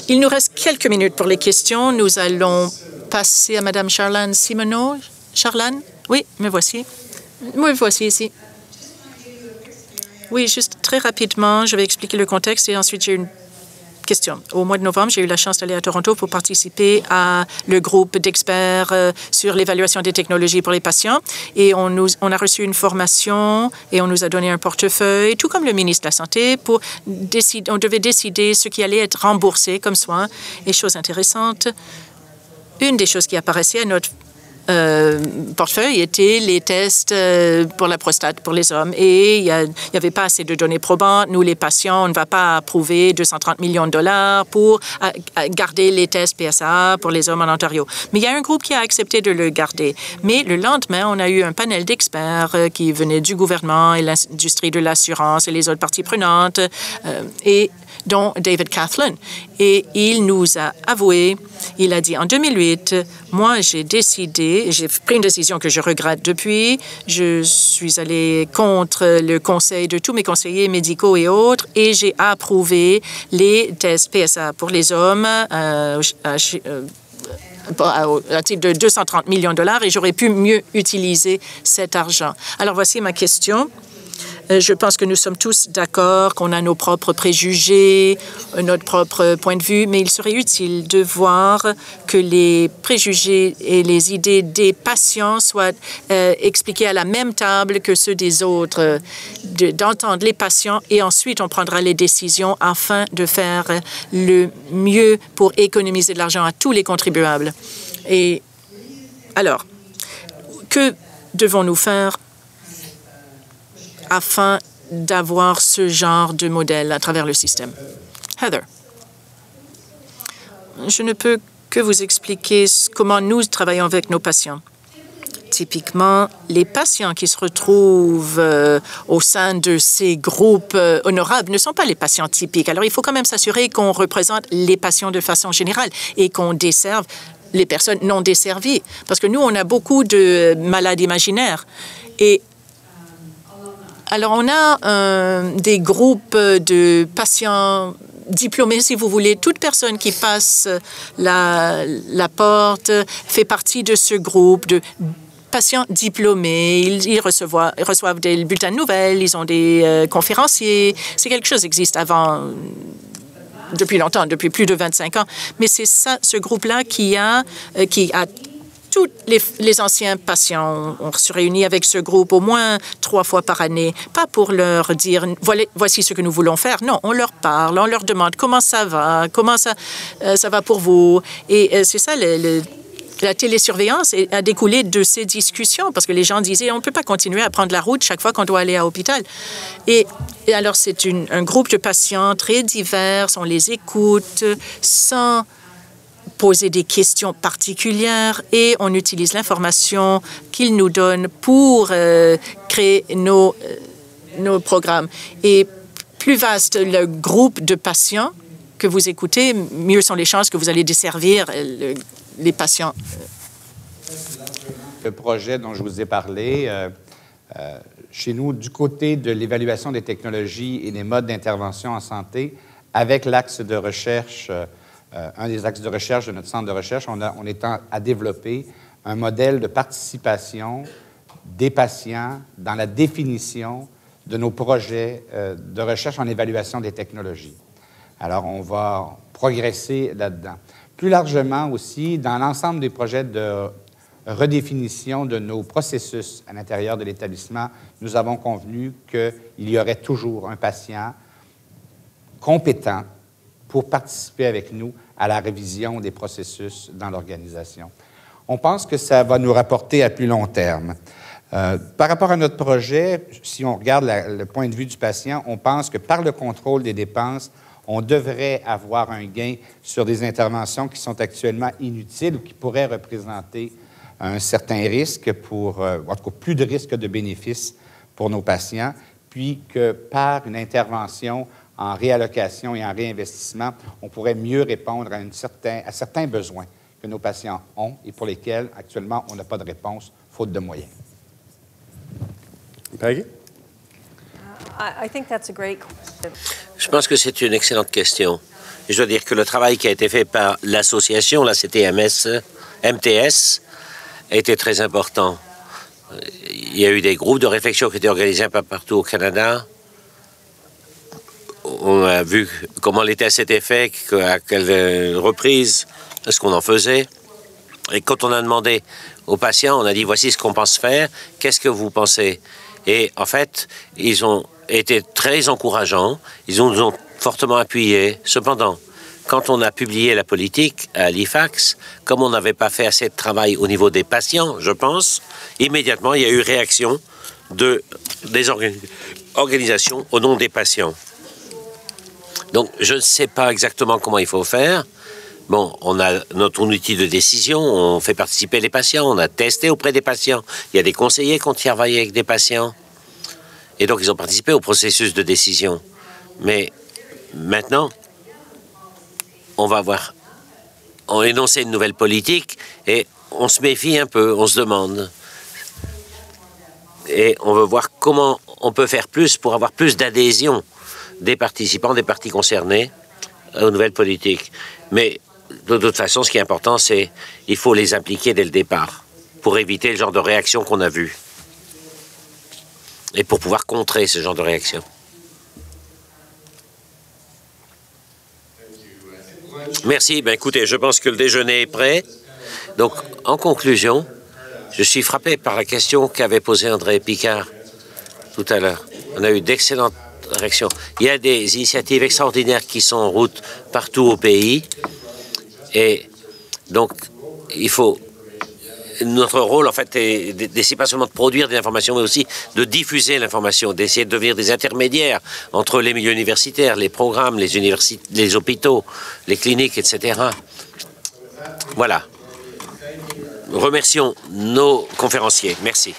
Il nous reste quelques minutes pour les questions. Nous allons passer à Madame Charlane Simoneau. Charlane? Oui, me voici. Me voici ici. Oui, juste très rapidement, je vais expliquer le contexte et ensuite j'ai une question. Au mois de novembre, j'ai eu la chance d'aller à Toronto pour participer à le groupe d'experts sur l'évaluation des technologies pour les patients. Et on a reçu une formation et on nous a donné un portefeuille, tout comme le ministre de la Santé, pour décider. On devait décider ce qui allait être remboursé comme soins. Et chose intéressante, une des choses qui apparaissait à notre portefeuille était les tests pour la prostate pour les hommes. Et il n'y avait pas assez de données probantes. Nous, les patients, on ne va pas approuver 230 millions de dollars pour garder les tests PSA pour les hommes en Ontario. Mais il y a un groupe qui a accepté de le garder. Mais le lendemain, on a eu un panel d'experts qui venaient du gouvernement et l'industrie de l'assurance et les autres parties prenantes, et dont David Kaplan. Et il nous a avoué, il a dit en 2008, moi j'ai pris une décision que je regrette depuis. Je suis allé contre le conseil de tous mes conseillers médicaux et autres et j'ai approuvé les tests PSA pour les hommes à titre de 230 millions de dollars et j'aurais pu mieux utiliser cet argent. Alors voici ma question. Je pense que nous sommes tous d'accord qu'on a nos propres préjugés, notre propre point de vue, mais il serait utile de voir que les préjugés et les idées des patients soient expliqués à la même table que ceux des autres, d'entendre les patients et ensuite on prendra les décisions afin de faire le mieux pour économiser de l'argent à tous les contribuables. Et alors, que devons-nous faire afin d'avoir ce genre de modèle à travers le système? Heather. Je ne peux que vous expliquer comment nous travaillons avec nos patients. Typiquement, les patients qui se retrouvent au sein de ces groupes honorables ne sont pas les patients typiques. Alors, il faut quand même s'assurer qu'on représente les patients de façon générale et qu'on desserve les personnes non desservies. Parce que nous, on a beaucoup de malades imaginaires. Et alors, on a des groupes de patients diplômés, si vous voulez. Toute personne qui passe la porte fait partie de ce groupe de patients diplômés. Ils reçoivent des bulletins de nouvelles, ils ont des conférenciers. C'est quelque chose qui existe depuis longtemps, depuis plus de 25 ans. Mais c'est ça, ce groupe-là qui a tous les anciens patients. On se réunit avec ce groupe au moins 3 fois par année, pas pour leur dire « voici ce que nous voulons faire ». Non, on leur parle, on leur demande comment ça va pour vous. Et c'est ça, la télésurveillance a découlé de ces discussions parce que les gens disaient on ne peut pas continuer à prendre la route chaque fois qu'on doit aller à l'hôpital. Et alors, c'est un groupe de patients très divers, on les écoute sans poser des questions particulières et on utilise l'information qu'ils nous donnent pour créer nos programmes. Et plus vaste le groupe de patients que vous écoutez, mieux sont les chances que vous allez desservir les patients. Le projet dont je vous ai parlé, chez nous, du côté de l'évaluation des technologies et des modes d'intervention en santé, avec l'axe de recherche, un des axes de recherche de notre centre de recherche, on est à développer un modèle de participation des patients dans la définition de nos projets de recherche en évaluation des technologies. Alors, on va progresser là-dedans. Plus largement aussi, dans l'ensemble des projets de redéfinition de nos processus à l'intérieur de l'établissement, nous avons convenu qu'il y aurait toujours un patient compétent pour participer avec nous à la révision des processus dans l'organisation. On pense que ça va nous rapporter à plus long terme. Par rapport à notre projet, si on regarde le point de vue du patient, on pense que par le contrôle des dépenses, on devrait avoir un gain sur des interventions qui sont actuellement inutiles ou qui pourraient représenter un certain risque en tout cas plus de risques de bénéfices pour nos patients, puis que par une intervention en réallocation et en réinvestissement, on pourrait mieux répondre à certains besoins que nos patients ont et pour lesquels, actuellement, on n'a pas de réponse, faute de moyens. Peggy? Je pense que c'est une excellente question. Je dois dire que le travail qui a été fait par l'association, la CTMS, MTS, a été très important. Il y a eu des groupes de réflexion qui étaient organisés un peu partout au Canada. On a vu comment l'était à cet effet, à quelle reprise, ce qu'on en faisait. Et quand on a demandé aux patients, on a dit, voici ce qu'on pense faire, qu'est-ce que vous pensez? Et en fait, ils ont été très encourageants, ils nous ont fortement appuyés. Cependant, quand on a publié la politique à Halifax, comme on n'avait pas fait assez de travail au niveau des patients, je pense, immédiatement, il y a eu réaction des organisations au nom des patients. Donc, je ne sais pas exactement comment il faut faire. Bon, on a notre outil de décision, on fait participer les patients, on a testé auprès des patients. Il y a des conseillers qui ont travaillé avec des patients. Et donc, ils ont participé au processus de décision. Mais maintenant, on va énoncer une nouvelle politique et on se méfie un peu, on se demande. Et on veut voir comment on peut faire plus pour avoir plus d'adhésion des participants, des partis concernés aux nouvelles politiques. Mais de toute façon, ce qui est important, c'est qu'il faut les impliquer dès le départ pour éviter le genre de réaction qu'on a vu et pour pouvoir contrer ce genre de réaction. Merci. Ben, écoutez, je pense que le déjeuner est prêt. Donc, en conclusion, je suis frappé par la question qu'avait posée André Picard tout à l'heure. On a eu d'excellentes réactions. Il y a des initiatives extraordinaires qui sont en route partout au pays. Et donc, il faut... Notre rôle, en fait, c'est pas seulement de produire des informations, mais aussi de diffuser l'information, d'essayer de devenir des intermédiaires entre les milieux universitaires, les programmes, les hôpitaux, les cliniques, etc. Voilà. Remercions nos conférenciers. Merci.